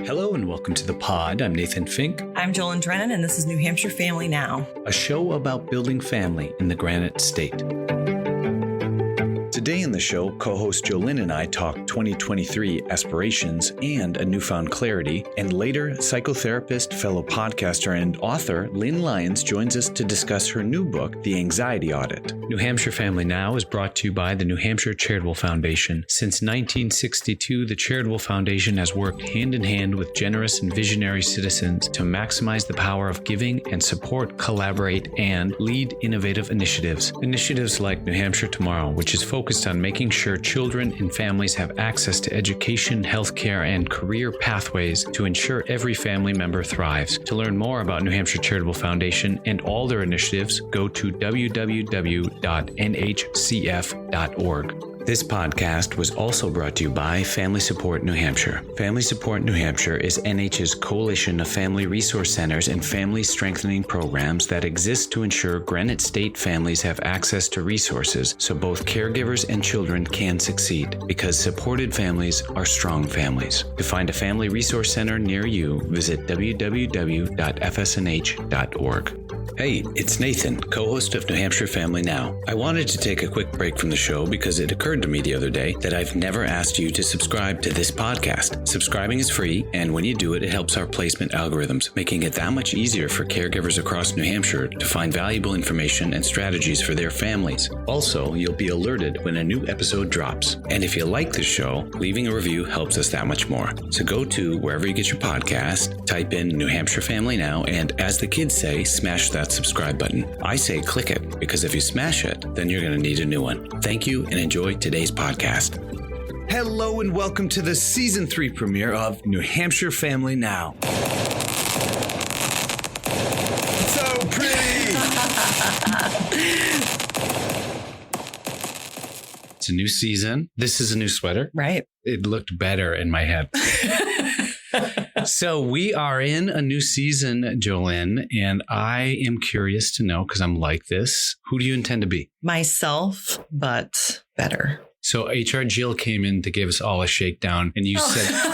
Hello and welcome to the pod. I'm Nathan Fink. I'm Jolyn Drennan, and this is New Hampshire Family Now, a show about building family in the Granite State. Today in the show, co-host Jolyn and I talk 2023 aspirations and a newfound clarity, and later, psychotherapist, fellow podcaster, and author Lynn Lyons joins us to discuss her new book, The Anxiety Audit. New Hampshire Family Now is brought to you by the New Hampshire Charitable Foundation. Since 1962, the Charitable Foundation has worked hand in hand with generous and visionary citizens to maximize the power of giving and support, collaborate, and lead innovative initiatives. Initiatives like New Hampshire Tomorrow, which is focused on making sure children and families have access to education, healthcare, and career pathways to ensure every family member thrives. To learn more about New Hampshire Charitable Foundation and all their initiatives, go to www.nhcf.org. This podcast was also brought to you by Family Support New Hampshire. Family Support New Hampshire is NH's coalition of family resource centers and family strengthening programs that exist to ensure Granite State families have access to resources so both caregivers and children can succeed, because supported families are strong families. To find a family resource center near you, visit www.fsnh.org. Hey, it's Nathan, co-host of New Hampshire Family Now. I wanted to take a quick break from the show because it occurred to me the other day that I've never asked you to subscribe to this podcast. Subscribing is free, and when you do it, it helps our placement algorithms, making it that much easier for caregivers across New Hampshire to find valuable information and strategies for their families. Also, you'll be alerted when a new episode drops. And if you like the show, leaving a review helps us that much more. So go to wherever you get your podcast, type in New Hampshire Family Now, and as the kids say, smash that subscribe button. I say click it, because if you smash it, then you're going to need a new one. Thank you and enjoy today's podcast. Hello and welcome to the season 3 premiere of New Hampshire Family Now. So pretty! It's a new season. This is a new sweater. right? It looked better in my head. So we are in a new season, Jolyn, and I am curious to know, because I'm like this, who do you intend to be? Myself, but better. So HR Jill came in to give us all a shakedown, and you said...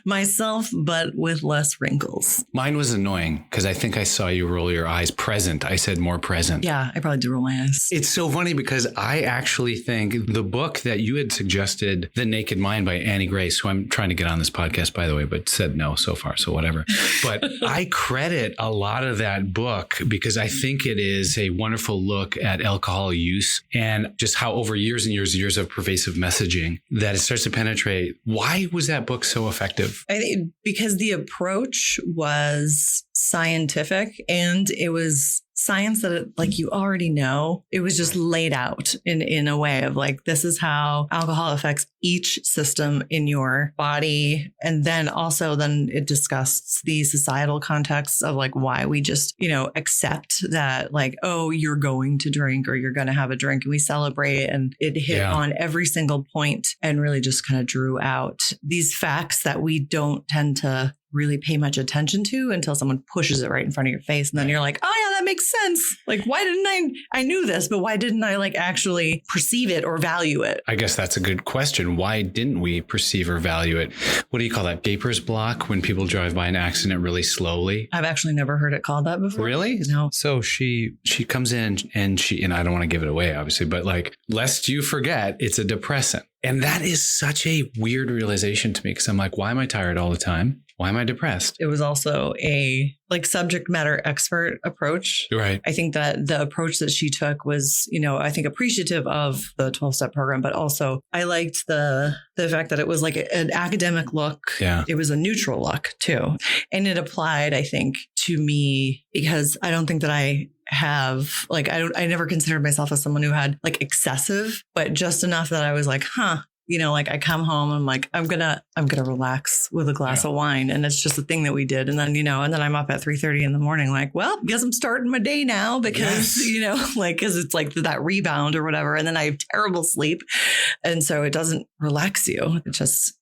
Myself, but with less wrinkles. Mine was annoying because I think I saw you roll your eyes. Present. I said more present. Yeah, I probably did roll my eyes. It's so funny because I actually think the book that you had suggested, The Naked Mind by Annie Grace, who I'm trying to get on this podcast, by the way, but said no so far, so whatever. But I credit a lot of that book because I think it is a wonderful look at alcohol use and just how over years and years of pervasive messaging that it starts to penetrate. Why was that book so effective? I think because the approach was scientific and it was science that like you already know. It was just laid out in a way of like, this is how alcohol affects each system in your body. And then it discussed the societal context of like why we just, accept that like, oh, you're going to drink or you're going to have a drink and we celebrate. And it hit on every single point and really just kind of drew out these facts that we don't tend to really pay much attention to until someone pushes it right in front of your face. And then you're like, oh yeah, that makes sense. Like, why didn't I knew this, but why didn't I like actually perceive it or value it? I guess that's a good question. Why didn't we perceive or value it? What do you call that? Vapor's block, when people drive by an accident really slowly? I've actually never heard it called that before. Really? No. So she comes in and I don't want to give it away, obviously, but like, lest you forget, it's a depressant. And that is such a weird realization to me because I'm like, why am I tired all the time? Why am I depressed? It was also a like subject matter expert approach. Right. I think that the approach that she took was, I think appreciative of the 12-step program, but also I liked the fact that it was like an academic look. Yeah. It was a neutral look too. And it applied, I think, to me because I don't think that I have like, I never considered myself as someone who had like excessive, but just enough that I was like, like I come home, I'm like, I'm gonna relax with a glass of wine. And it's just a thing that we did. And then, and then I'm up at 3:30 in the morning, like, well, guess I'm starting my day now because, because it's like that rebound or whatever. And then I have terrible sleep. And so it doesn't relax you. It just,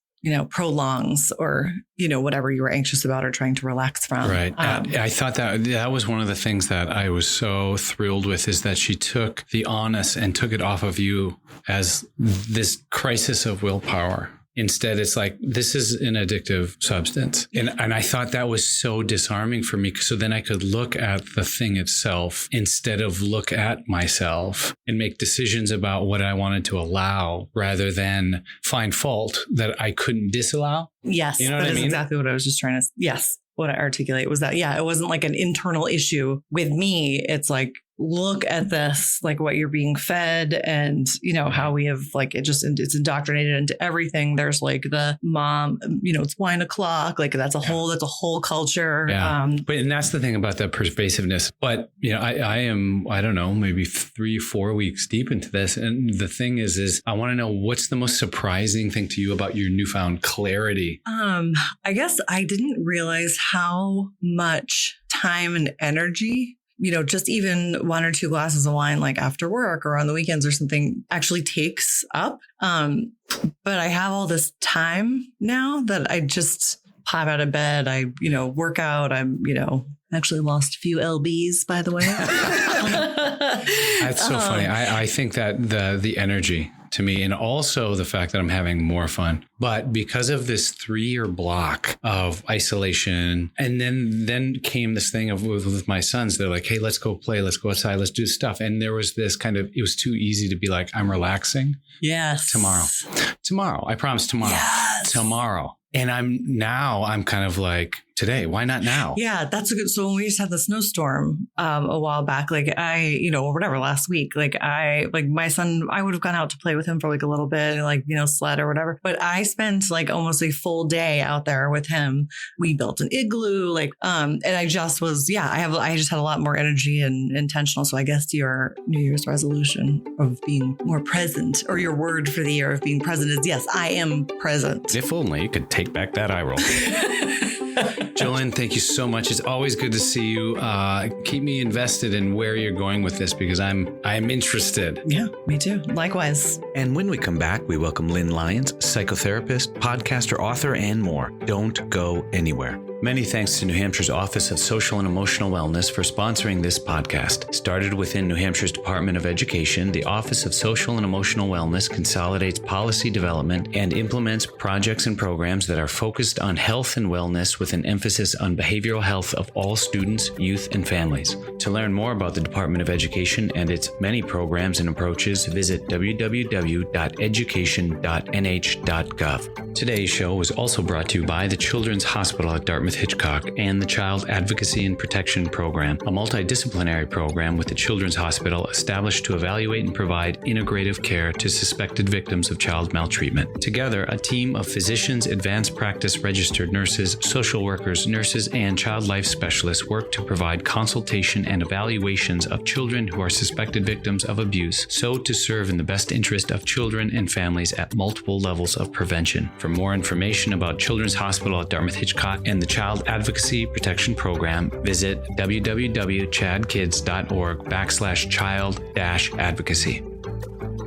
prolongs or, whatever you were anxious about or trying to relax from. Right. I thought that was one of the things that I was so thrilled with is that she took the onus and took it off of you as this crisis of willpower. Instead, it's like, this is an addictive substance. And I thought that was so disarming for me. So then I could look at the thing itself instead of look at myself and make decisions about what I wanted to allow rather than find fault that I couldn't disallow. Yes. You know what I mean? That is exactly what I was just trying to, yes. What I articulate was that, it wasn't like an internal issue with me. It's like, look at this, like what you're being fed and, how we have like, it's indoctrinated into everything. There's like the mom, it's wine o'clock. Like that's a whole culture. Yeah. And that's the thing about the pervasiveness. But, I am, I don't know, maybe 3-4 weeks deep into this. And the thing is I want to know, what's the most surprising thing to you about your newfound clarity? I guess I didn't realize how much time and energy, just even 1 or 2 glasses of wine, like after work or on the weekends or something, actually takes up. But I have all this time now that I just pop out of bed. I, work out. I'm, actually lost a few lbs, by the way. That's so funny. I think that the energy to me, and also the fact that I'm having more fun, but because of this 3-year block of isolation, and then came this thing of with my sons, they're like, hey, let's go play, let's go outside, let's do stuff. And there was this kind of, it was too easy to be like, I'm relaxing. Yes. Tomorrow. I promise tomorrow. Yes. Tomorrow. And I'm kind of like, today, why not now? Yeah, that's a good. So when we just had the snowstorm a while back, like last week, my son, I would have gone out to play with him for like a little bit, like, sled or whatever. But I spent like almost a full day out there with him. We built an igloo, and I just was, I just had a lot more energy and intentional. So I guess your New Year's resolution of being more present, or your word for the year of being present, is yes, I am present. If only you could take back that eye roll. Jillian, thank you so much. It's always good to see you. Keep me invested in where you're going with this, because I'm interested. Yeah, me too. Likewise. And when we come back, we welcome Lynn Lyons, psychotherapist, podcaster, author, and more. Don't go anywhere. Many thanks to New Hampshire's Office of Social and Emotional Wellness for sponsoring this podcast. Started within New Hampshire's Department of Education, the Office of Social and Emotional Wellness consolidates policy development and implements projects and programs that are focused on health and wellness with an emphasis on behavioral health of all students, youth, and families. To learn more about the Department of Education and its many programs and approaches, visit www.education.nh.gov. Today's show was also brought to you by the Children's Hospital at Dartmouth-Hitchcock and the Child Advocacy and Protection Program, a multidisciplinary program with the Children's Hospital established to evaluate and provide integrative care to suspected victims of child maltreatment. Together, a team of physicians, advanced practice registered nurses, social workers, nurses, and child life specialists work to provide consultation and evaluations of children who are suspected victims of abuse, so to serve in the best interest of children and families at multiple levels of prevention. For more information about Children's Hospital at Dartmouth-Hitchcock and the Child Advocacy Protection Program, visit www.chadkids.org/child-advocacy.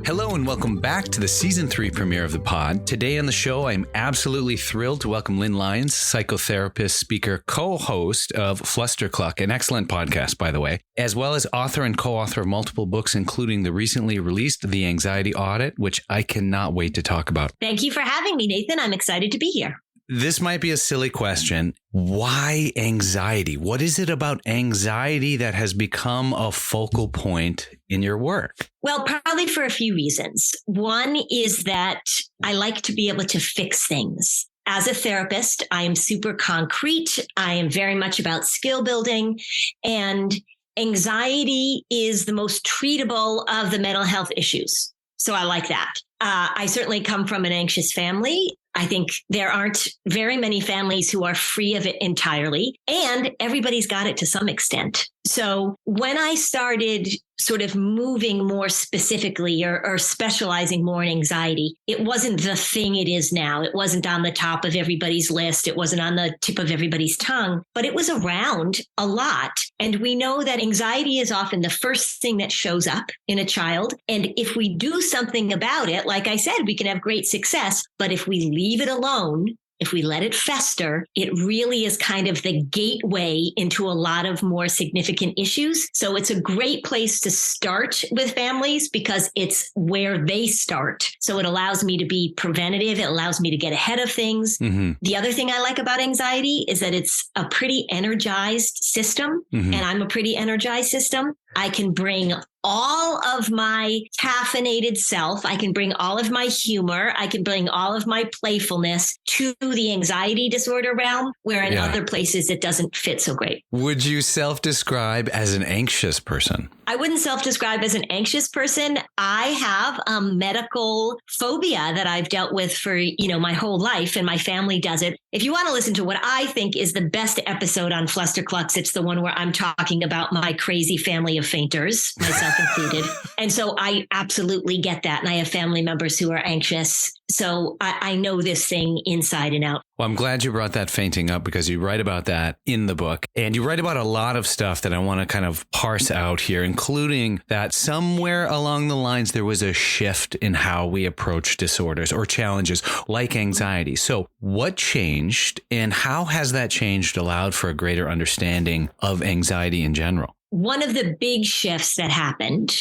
Hello and welcome back to the season 3 premiere of the pod. Today on the show, I'm absolutely thrilled to welcome Lynn Lyons, psychotherapist, speaker, co-host of Flustercluck, an excellent podcast, by the way, as well as author and co-author of multiple books, including the recently released The Anxiety Audit, which I cannot wait to talk about. Thank you for having me, Nathan. I'm excited to be here. This might be a silly question. Why anxiety? What is it about anxiety that has become a focal point in your work? Well, probably for a few reasons. One is that I like to be able to fix things. As a therapist, I am super concrete. I am very much about skill building, and anxiety is the most treatable of the mental health issues. So I like that. I certainly come from an anxious family. I think there aren't very many families who are free of it entirely, and everybody's got it to some extent. So when I started sort of moving more specifically or specializing more in anxiety, it wasn't the thing it is now. It wasn't on the top of everybody's list. It wasn't on the tip of everybody's tongue, but it was around a lot. And we know that anxiety is often the first thing that shows up in a child. And if we do something about it, like I said, we can have great success. But if we leave it alone, if we let it fester, it really is kind of the gateway into a lot of more significant issues. So it's a great place to start with families because it's where they start. So it allows me to be preventative. It allows me to get ahead of things. Mm-hmm. The other thing I like about anxiety is that it's a pretty energized system, and I'm a pretty energized system. I can bring all of my caffeinated self. I can bring all of my humor. I can bring all of my playfulness to the anxiety disorder realm, where in other places it doesn't fit so great. Would you self-describe as an anxious person? I wouldn't self-describe as an anxious person. I have a medical phobia that I've dealt with for, my whole life, and my family does it. If you want to listen to what I think is the best episode on Flusterclux, it's the one where I'm talking about my crazy family of fainters, myself included. And so I absolutely get that. And I have family members who are anxious. So I know this thing inside and out. Well, I'm glad you brought that fainting up because you write about that in the book. And you write about a lot of stuff that I want to kind of parse out here, including that somewhere along the lines, there was a shift in how we approach disorders or challenges like anxiety. So what changed, and how has that changed allowed for a greater understanding of anxiety in general? One of the big shifts that happened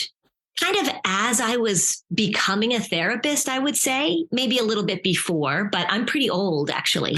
kind of as I was becoming a therapist, I would say, maybe a little bit before, but I'm pretty old actually,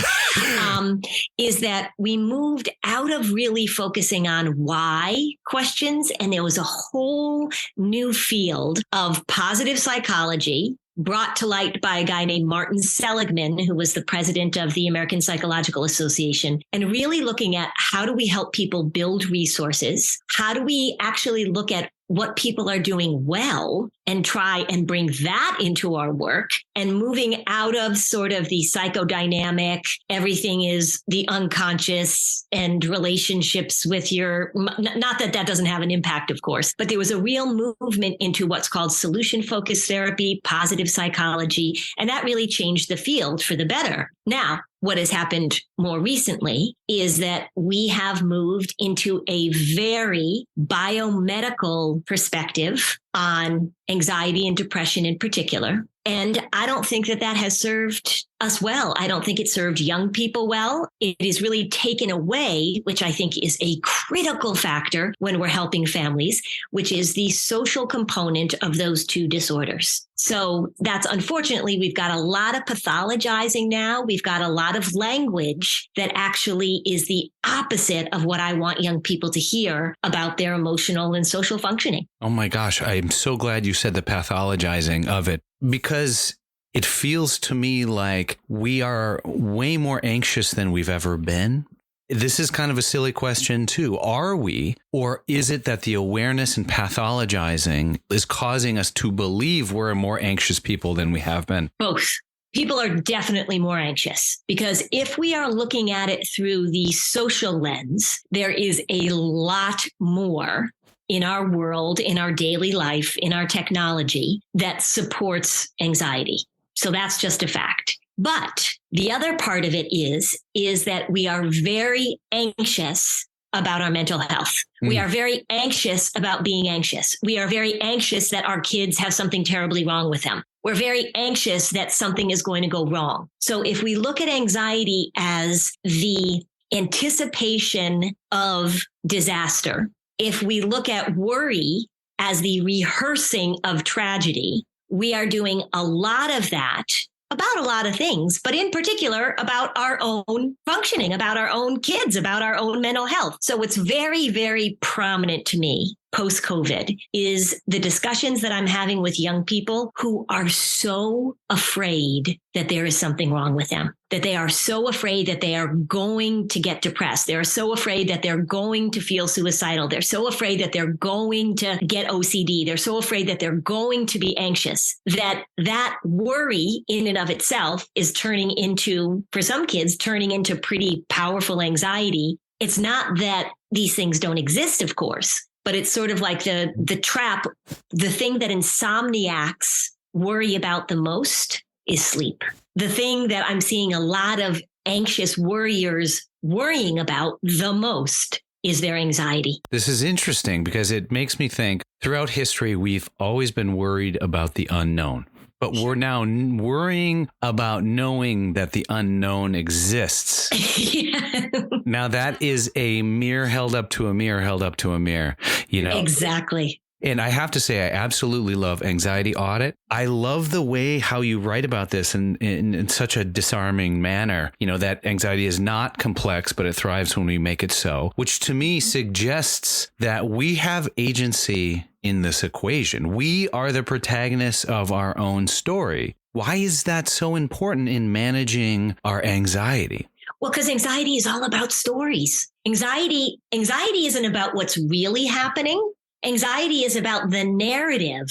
is that we moved out of really focusing on why questions. And there was a whole new field of positive psychology brought to light by a guy named Martin Seligman, who was the president of the American Psychological Association, and really looking at how do we help people build resources? How do we actually look at what people are doing well and try and bring that into our work, and moving out of sort of the psychodynamic, everything is the unconscious and relationships with not that that doesn't have an impact, of course, but there was a real movement into what's called solution-focused therapy, positive psychology, and that really changed the field for the better. Now, what has happened more recently is that we have moved into a very biomedical perspective on anxiety and depression in particular. And I don't think that that has served us well. I don't think it served young people well. It is really taken away, which I think is a critical factor when we're helping families, which is the social component of those two disorders. So that's unfortunately, we've got a lot of pathologizing now. We've got a lot of language that actually is the opposite of what I want young people to hear about their emotional and social functioning. Oh my gosh, I'm so glad you said the pathologizing of it, because it feels to me like we are way more anxious than we've ever been. This is kind of a silly question too. Are we, or is it that the awareness and pathologizing is causing us to believe we're more anxious people than we have been? Both. People are definitely more anxious because if we are looking at it through the social lens, there is a lot more in our world, in our daily life, in our technology that supports anxiety. So that's just a fact. But the other part of it is that we are very anxious about our mental health. We are very anxious about being anxious. We are very anxious that our kids have something terribly wrong with them. We're very anxious that something is going to go wrong. So if we look at anxiety as the anticipation of disaster, if we look at worry as the rehearsing of tragedy, we are doing a lot of that about a lot of things, but in particular about our own functioning, about our own kids, about our own mental health. So what's very, very prominent to me post-COVID is the discussions that I'm having with young people who are so afraid that there is something wrong with them, that they are so afraid that they are going to get depressed. They're so afraid that they're going to feel suicidal. They're so afraid that they're going to get OCD. They're so afraid that they're going to be anxious, that worry in and of itself is turning into, for some kids, turning into pretty powerful anxiety. It's not that these things don't exist, of course, but it's sort of like the trap. The thing that insomniacs worry about the most is sleep. The thing that I'm seeing a lot of anxious worriers worrying about the most is their anxiety. This is interesting because it makes me think throughout history, we've always been worried about the unknown. but we're now worrying about knowing that the unknown exists. Yeah. Now that is a mirror held up to a mirror held up to a mirror, you know. Exactly. And I have to say, I absolutely love Anxiety Audit. I love the way how you write about this in such a disarming manner. You know, that anxiety is not complex, but it thrives when we make it so, which to me suggests that we have agency in this equation. We are the protagonists of our own story. Why is that so important in managing our anxiety? Well, because anxiety is all about stories. Anxiety isn't about what's really happening. Anxiety is about the narrative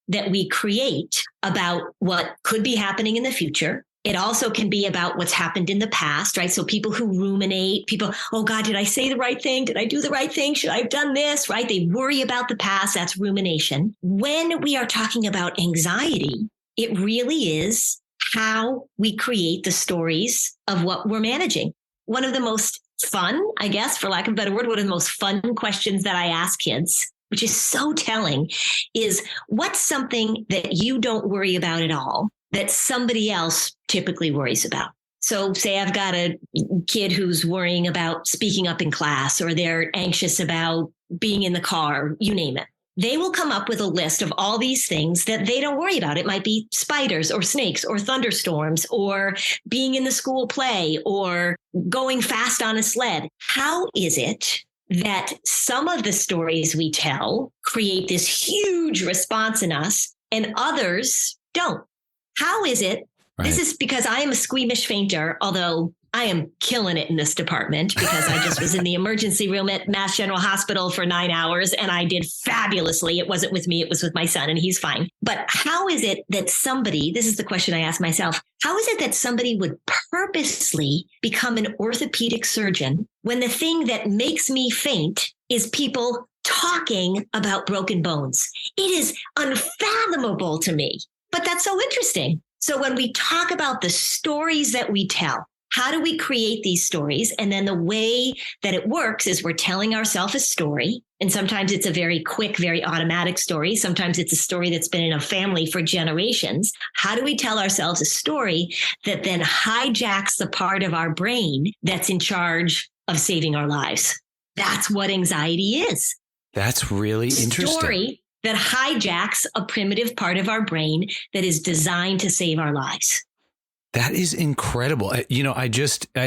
that we create about what could be happening in the future. It also can be about what's happened in the past, right? So people who ruminate, oh God, did I say the right thing? Did I do the right thing? Should I have done this, right? They worry about the past. That's rumination. When we are talking about anxiety, it really is how we create the stories of what we're managing. One of the most fun, I guess, for lack of a better word, one of the most fun questions that I ask kids, which is so telling, is what's something that you don't worry about at all that somebody else typically worries about? So say I've got a kid who's worrying about speaking up in class, or they're anxious about being in the car, you name it. They will come up with a list of all these things that they don't worry about. It might be spiders or snakes or thunderstorms or being in the school play or going fast on a sled. How is it that some of the stories we tell create this huge response in us and others don't? How is it? Right. This is because I am a squeamish fainter, although I am killing it in this department because I just was in the emergency room at Mass General Hospital for 9 hours and I did fabulously. It wasn't with me, it was with my son and he's fine. But how is it that somebody, this is the question I ask myself, how is it that somebody would purposely become an orthopedic surgeon when the thing that makes me faint is people talking about broken bones? It is unfathomable to me, but that's so interesting. So when we talk about the stories that we tell, how do we create these stories? And then the way that it works is we're telling ourselves a story. And sometimes it's a very quick, very automatic story. Sometimes it's a story that's been in a family for generations. How do we tell ourselves a story that then hijacks the part of our brain that's in charge of saving our lives? That's what anxiety is. That's really interesting. Story that hijacks a primitive part of our brain that is designed to save our lives. That is incredible. You know, I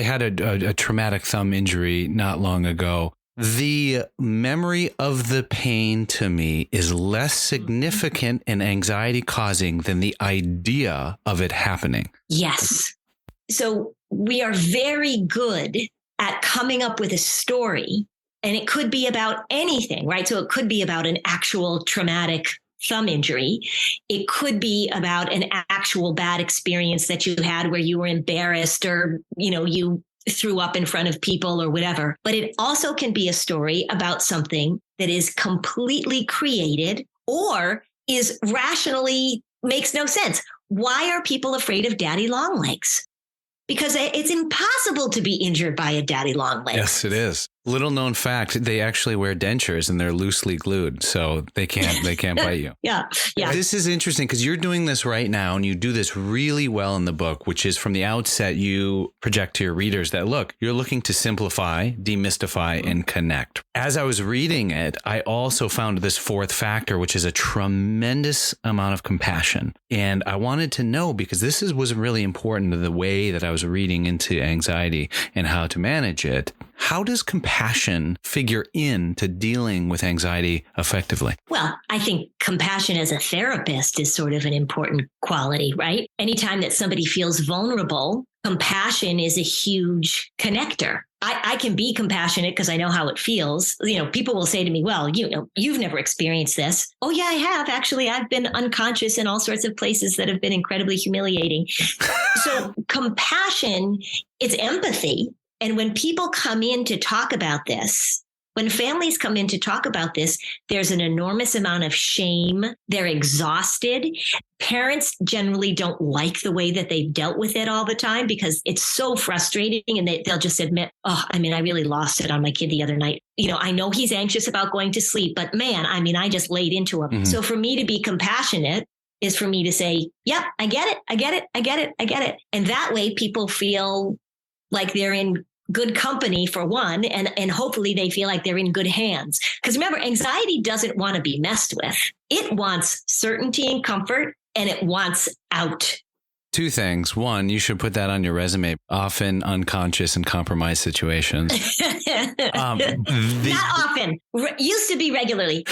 had a traumatic thumb injury not long ago. The memory of the pain to me is less significant and anxiety causing than the idea of it happening. Yes. So we are very good at coming up with a story, and it could be about anything, right? So it could be about an actual traumatic thumb injury. It could be about an actual bad experience that you had where you were embarrassed or, you threw up in front of people or whatever. But it also can be a story about something that is completely created or is rationally makes no sense. Why are people afraid of daddy long legs? Because it's impossible to be injured by a daddy long leg. Yes, it is. Little known fact, they actually wear dentures and they're loosely glued, so they can't bite you. Yeah. This is interesting because you're doing this right now and you do this really well in the book, which is from the outset, you project to your readers that, look, you're looking to simplify, demystify, and connect. As I was reading it, I also found this fourth factor, which is a tremendous amount of compassion. And I wanted to know, because this was really important to the way that I was reading into anxiety and how to manage it. How does compassion figure into dealing with anxiety effectively? Well, I think compassion as a therapist is sort of an important quality, right? Anytime that somebody feels vulnerable, compassion is a huge connector. I can be compassionate because I know how it feels. People will say to me, well, you've never experienced this. Oh, yeah, I have. Actually, I've been unconscious in all sorts of places that have been incredibly humiliating. So compassion is empathy. And when people come in to talk about this, when families come in to talk about this, there's an enormous amount of shame. They're exhausted. Parents generally don't like the way that they've dealt with it all the time because it's so frustrating, and they'll just admit, I really lost it on my kid the other night. I know he's anxious about going to sleep, but man, I just laid into him. Mm-hmm. So for me to be compassionate is for me to say, yep, I get it. I get it. I get it. I get it. And that way people feel like they're in good company for one, and hopefully they feel like they're in good hands. Because remember, anxiety doesn't want to be messed with. It wants certainty and comfort, and it wants out. Two things. One, you should put that on your resume. Often unconscious and compromised situations. Not often. Used to be regularly.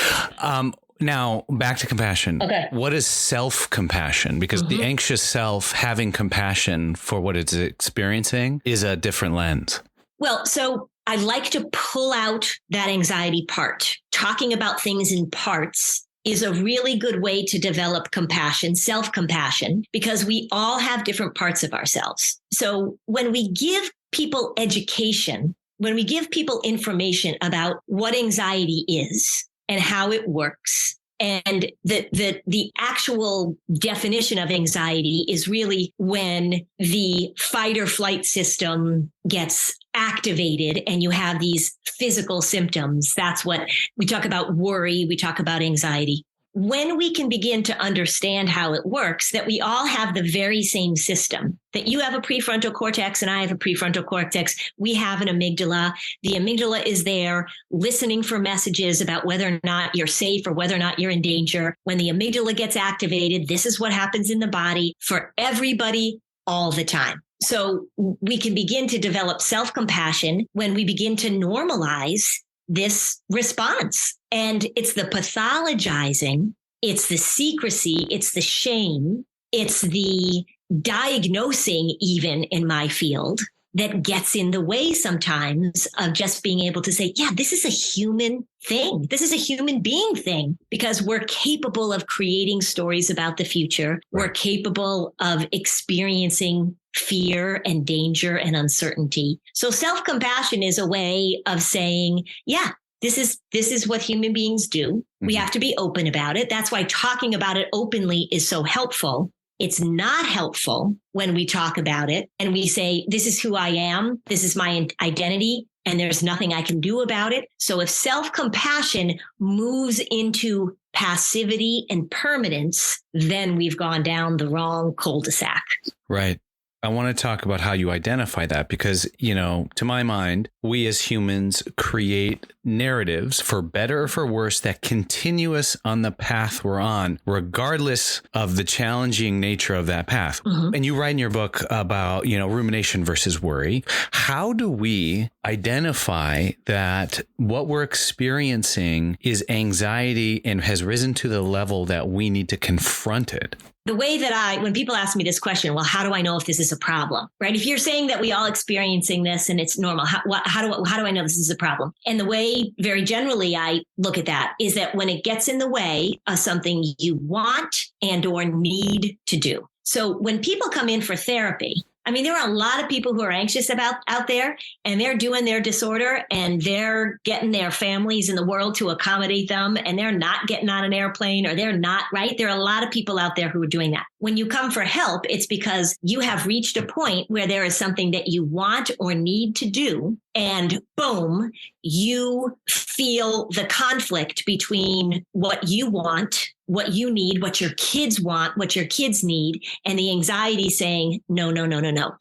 Now, back to compassion. Okay. What is self-compassion? Because the anxious self having compassion for what it's experiencing is a different lens. Well, so I like to pull out that anxiety part. Talking about things in parts is a really good way to develop compassion, self-compassion, because we all have different parts of ourselves. So when we give people education, when we give people information about what anxiety is and how it works, and the actual definition of anxiety is really when the fight or flight system gets activated and you have these physical symptoms. That's what we talk about worry. We talk about anxiety. When we can begin to understand how it works, that we all have the very same system, that you have a prefrontal cortex and I have a prefrontal cortex. We have an amygdala. The amygdala is there listening for messages about whether or not you're safe or whether or not you're in danger. When the amygdala gets activated, this is what happens in the body for everybody all the time. So we can begin to develop self-compassion when we begin to normalize this response. And it's the pathologizing, it's the secrecy, it's the shame, it's the diagnosing, even in my field, that gets in the way sometimes of just being able to say, yeah, this is a human thing. This is a human being thing, because we're capable of creating stories about the future. Right. We're capable of experiencing fear and danger and uncertainty. So self-compassion is a way of saying, yeah, this is what human beings do. Mm-hmm. We have to be open about it. That's why talking about it openly is so helpful. It's not helpful when we talk about it and we say, this is who I am. This is my identity, and there's nothing I can do about it. So if self-compassion moves into passivity and permanence, then we've gone down the wrong cul-de-sac. Right. I want to talk about how you identify that because, to my mind, we as humans create narratives, for better or for worse, that continue us on the path we're on, regardless of the challenging nature of that path. Mm-hmm. And you write in your book about, rumination versus worry. How do we identify that what we're experiencing is anxiety and has risen to the level that we need to confront it? The way that when people ask me this question, well, how do I know if this is a problem, right? If you're saying that we all experiencing this and it's normal, how do I know this is a problem? And the way very generally I look at that is that when it gets in the way of something you want and or need to do. So when people come in for therapy, there are a lot of people who are anxious out there, and they're doing their disorder and they're getting their families in the world to accommodate them, and they're not getting on an airplane, or they're not, right? There are a lot of people out there who are doing that. When you come for help, it's because you have reached a point where there is something that you want or need to do, and boom, you feel the conflict between what you want, what you need, what your kids want, what your kids need, and the anxiety saying, no.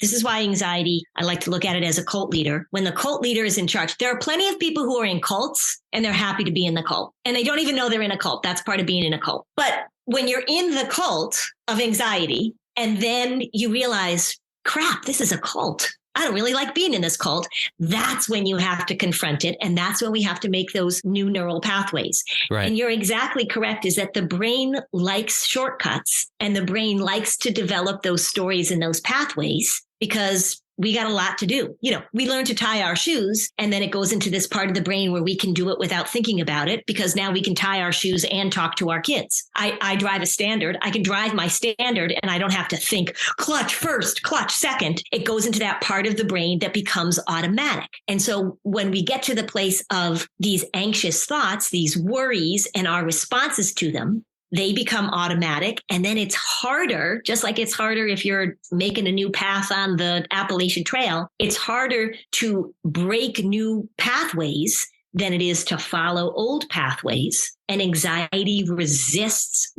This is why anxiety, I like to look at it as a cult leader. When the cult leader is in charge, there are plenty of people who are in cults and they're happy to be in the cult. And they don't even know they're in a cult. That's part of being in a cult. But when you're in the cult of anxiety and then you realize, crap, this is a cult. I don't really like being in this cult. That's when you have to confront it. And that's when we have to make those new neural pathways. Right. And you're exactly correct, is that the brain likes shortcuts and the brain likes to develop those stories and those pathways because we got a lot to do. We learn to tie our shoes, and then it goes into this part of the brain where we can do it without thinking about it, because now we can tie our shoes and talk to our kids. I drive a Standard. I can drive my Standard and I don't have to think clutch first, clutch second. It goes into that part of the brain that becomes automatic. And so when we get to the place of these anxious thoughts, these worries, and our responses to them, they become automatic. And then it's harder, just like it's harder if you're making a new path on the Appalachian Trail, it's harder to break new pathways than it is to follow old pathways. And anxiety resists.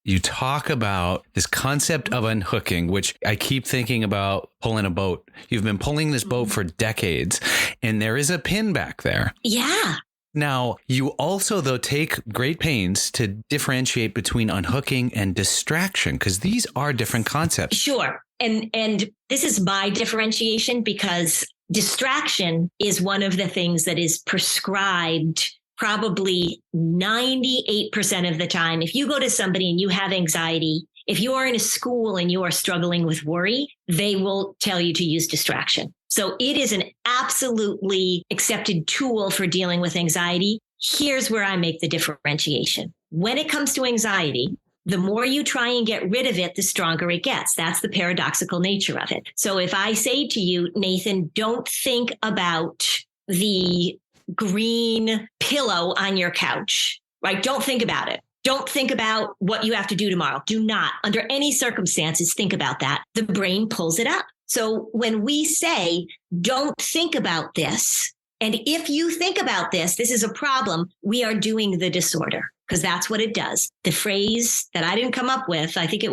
You talk about this concept of unhooking, which I keep thinking about pulling a boat. You've been pulling this boat for decades, and there is a pin back there. Yeah. Now, you also, though, take great pains to differentiate between unhooking and distraction, because these are different concepts. Sure. And this is my differentiation, because distraction is one of the things that is prescribed probably 98% of the time. If you go to somebody and you have anxiety, if you are in a school and you are struggling with worry, they will tell you to use distraction. So it is an absolutely accepted tool for dealing with anxiety. Here's where I make the differentiation. When it comes to anxiety, the more you try and get rid of it, the stronger it gets. That's the paradoxical nature of it. So if I say to you, Nathan, don't think about the green pillow on your couch, right? Don't think about it. Don't think about what you have to do tomorrow. Do not, under any circumstances, think about that. The brain pulls it up. So when we say, don't think about this, and if you think about this, this is a problem, we are doing the disorder, because that's what it does. The phrase that I didn't come up with, I think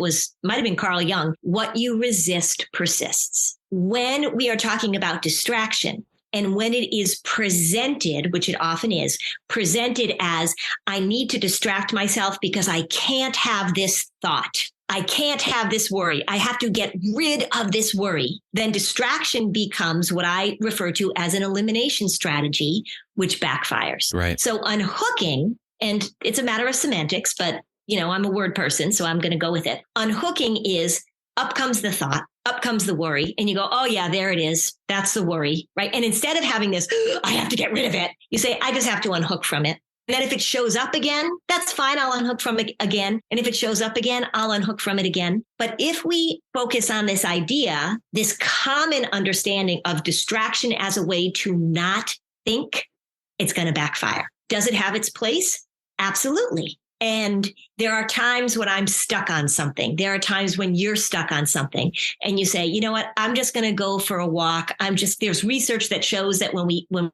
might have been Carl Jung, what you resist persists. When we are talking about distraction, and when it is presented, which it often is, presented as, I need to distract myself because I can't have this thought. I can't have this worry. I have to get rid of this worry. Then distraction becomes what I refer to as an elimination strategy, which backfires. Right. So unhooking, and it's a matter of semantics, but I'm a word person, so I'm going to go with it. Unhooking is up comes the thought, up comes the worry, and you go, oh yeah, there it is. That's the worry, right? And instead of having this, I have to get rid of it, you say, I just have to unhook from it. And then if it shows up again, that's fine. I'll unhook from it again. And if it shows up again, I'll unhook from it again. But if we focus on this idea, this common understanding of distraction as a way to not think, it's going to backfire. Does it have its place? Absolutely. And there are times when I'm stuck on something. There are times when you're stuck on something and you say, you know what, I'm just going to go for a walk. There's research that shows that when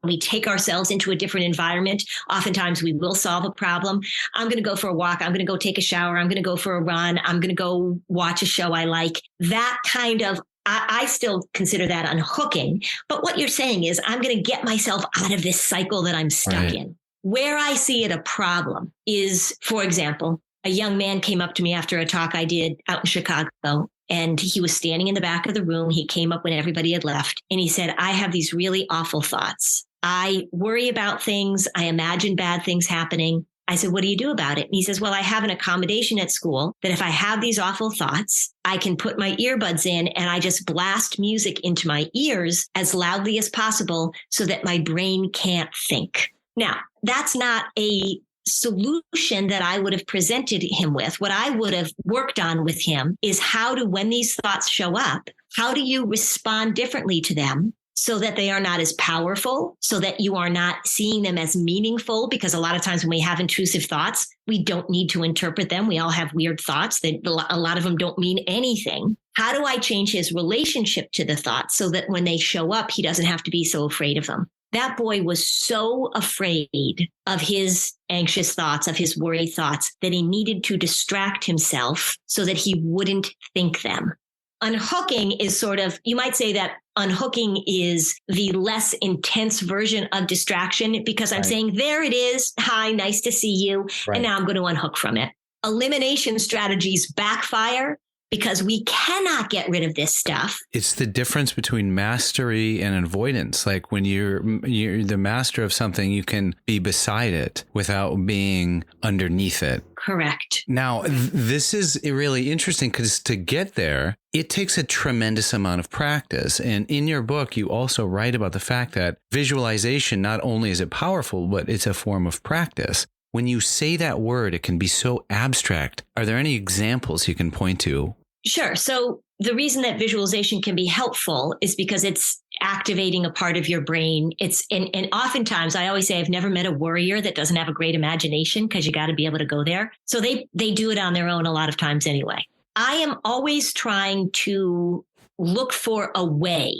we take ourselves into a different environment, oftentimes we will solve a problem. I'm going to go for a walk. I'm going to go take a shower. I'm going to go for a run. I'm going to go watch a show I like. That kind of, I still consider that unhooking. But what you're saying is I'm going to get myself out of this cycle that I'm stuck in. Where I see it a problem is, for example, a young man came up to me after a talk I did out in Chicago, and he was standing in the back of the room. He came up when everybody had left, and he said, I have these really awful thoughts. I worry about things. I imagine bad things happening. I said, what do you do about it? And he says, well, I have an accommodation at school that if I have these awful thoughts, I can put my earbuds in and I just blast music into my ears as loudly as possible so that my brain can't think. Now, that's not a solution that I would have presented him with. What I would have worked on with him is when these thoughts show up, how do you respond differently to them so that they are not as powerful, so that you are not seeing them as meaningful? Because a lot of times when we have intrusive thoughts, we don't need to interpret them. We all have weird thoughts that a lot of them don't mean anything. How do I change his relationship to the thoughts so that when they show up, he doesn't have to be so afraid of them? That boy was so afraid of his anxious thoughts, of his worry thoughts, that he needed to distract himself so that he wouldn't think them. Unhooking is sort of, you might say that unhooking is the less intense version of distraction, because I'm saying, there it is. Hi, nice to see you. Right. And now I'm going to unhook from it. Elimination strategies backfire because we cannot get rid of this stuff. It's the difference between mastery and avoidance. Like when you're the master of something, you can be beside it without being underneath it. Correct. Now, this is really interesting because to get there, it takes a tremendous amount of practice. And in your book, you also write about the fact that visualization, not only is it powerful, but it's a form of practice. When you say that word, it can be so abstract. Are there any examples you can point to? Sure. So the reason that visualization can be helpful is because it's activating a part of your brain. And oftentimes I always say I've never met a worrier that doesn't have a great imagination, because you got to be able to go there. So they do it on their own a lot of times anyway. I am always trying to look for a way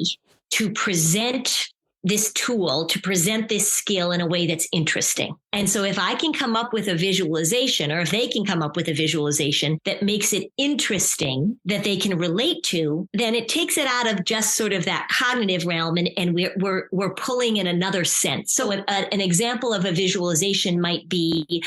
to present this tool to present this skill in a way that's interesting. And so if I can come up with a visualization, or if they can come up with a visualization that makes it interesting, that they can relate to, then it takes it out of just sort of that cognitive realm, and we're pulling in another sense. So an example of a visualization might be,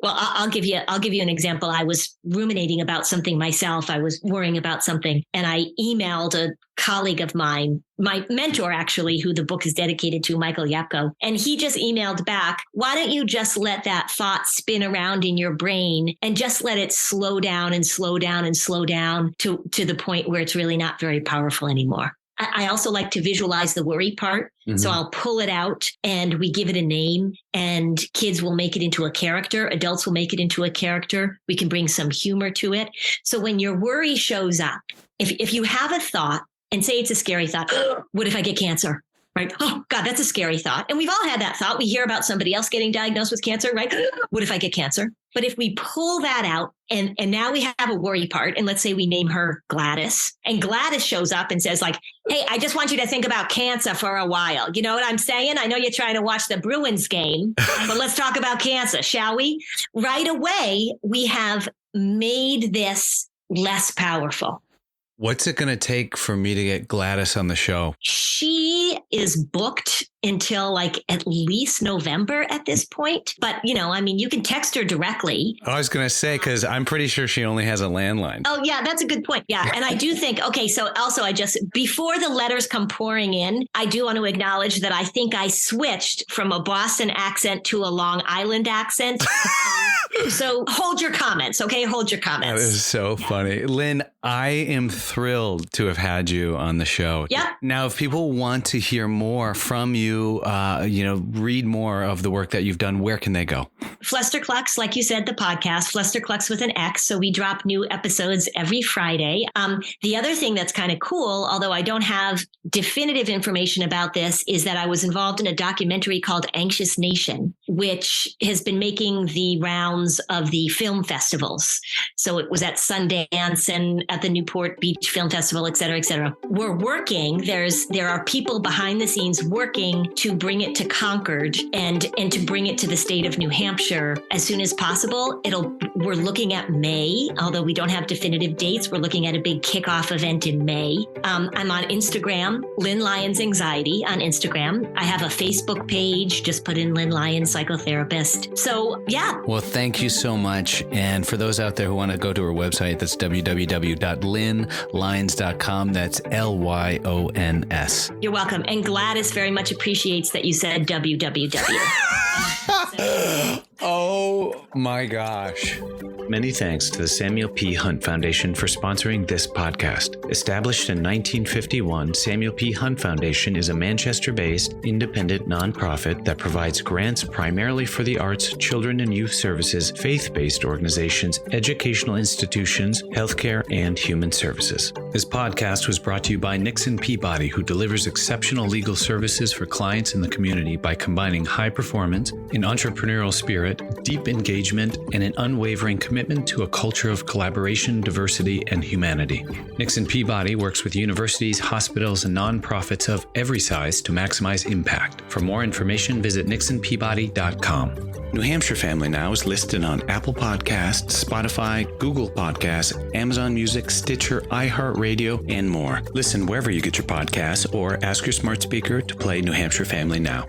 well, I'll give you an example. I was ruminating about something myself. I was worrying about something, and I emailed a colleague of mine, my mentor, actually, who the book is dedicated to, Michael Yapko. And he just emailed back, why don't you just let that thought spin around in your brain and just let it slow down and slow down and slow down to the point where it's really not very powerful anymore. I also like to visualize the worry part. Mm-hmm. So I'll pull it out and we give it a name, and kids will make it into a character. Adults will make it into a character. We can bring some humor to it. So when your worry shows up, if you have a thought and say it's a scary thought, what if I get cancer? Right? Oh God, that's a scary thought. And we've all had that thought. We hear about somebody else getting diagnosed with cancer, right? What if I get cancer? But if we pull that out and now we have a worry part, and let's say we name her Gladys, and Gladys shows up and says like, hey, I just want you to think about cancer for a while. You know what I'm saying? I know you're trying to watch the Bruins game, but let's talk about cancer, shall we? Right away, we have made this less powerful. What's it going to take for me to get Gladys on the show? She is booked until like at least November at this point. But, you know, I mean, you can text her directly. I was going to say, because I'm pretty sure she only has a landline. Oh, yeah, that's a good point. Yeah. And I do think, okay, so also before the letters come pouring in, I do want to acknowledge that I think I switched from a Boston accent to a Long Island accent. So hold your comments, okay? Hold your comments. That is so funny. Lynn, I am thrilled to have had you on the show. Yep. Now, if people want to hear more from you, read more of the work that you've done, where can they go? Flusterclux, like you said, the podcast, Flusterclux with an X. So we drop new episodes every Friday. The other thing that's kind of cool, although I don't have definitive information about this, is that I was involved in a documentary called Anxious Nation, which has been making the rounds of the film festivals. So it was at Sundance and at the Newport Beach Film Festival, et cetera, et cetera. We're working. There are people behind the scenes working to bring it to Concord and to bring it to the state of New Hampshire as soon as possible. We're looking at May, although we don't have definitive dates. We're looking at a big kickoff event in May. I'm on Instagram, Lynn Lyons Anxiety on Instagram. I have a Facebook page. Just put in Lynn Lyons Psychotherapist. So yeah. Well, thank you so much. And for those out there who want to go to her website, that's www.lynnlyons.com. That's LYONS. You're welcome. And Gladys very much appreciates that you said www. Oh my gosh. Many thanks to the Samuel P. Hunt Foundation for sponsoring this podcast. Established in 1951, Samuel P. Hunt Foundation is a Manchester-based, independent nonprofit that provides grants primarily for the arts, children and youth services, faith-based organizations, educational institutions, healthcare, and human services. This podcast was brought to you by Nixon Peabody, who delivers exceptional legal services for clients in the community by combining high performance, an entrepreneurial spirit, deep engagement, and an unwavering commitment to a culture of collaboration, diversity, and humanity. Nixon Peabody works with universities, hospitals, and nonprofits of every size to maximize impact. For more information, visit nixonpeabody.com. New Hampshire Family Now is listed on Apple Podcasts, Spotify, Google Podcasts, Amazon Music, Stitcher, iHeartRadio, and more. Listen wherever you get your podcasts or ask your smart speaker to play New Hampshire Family Now.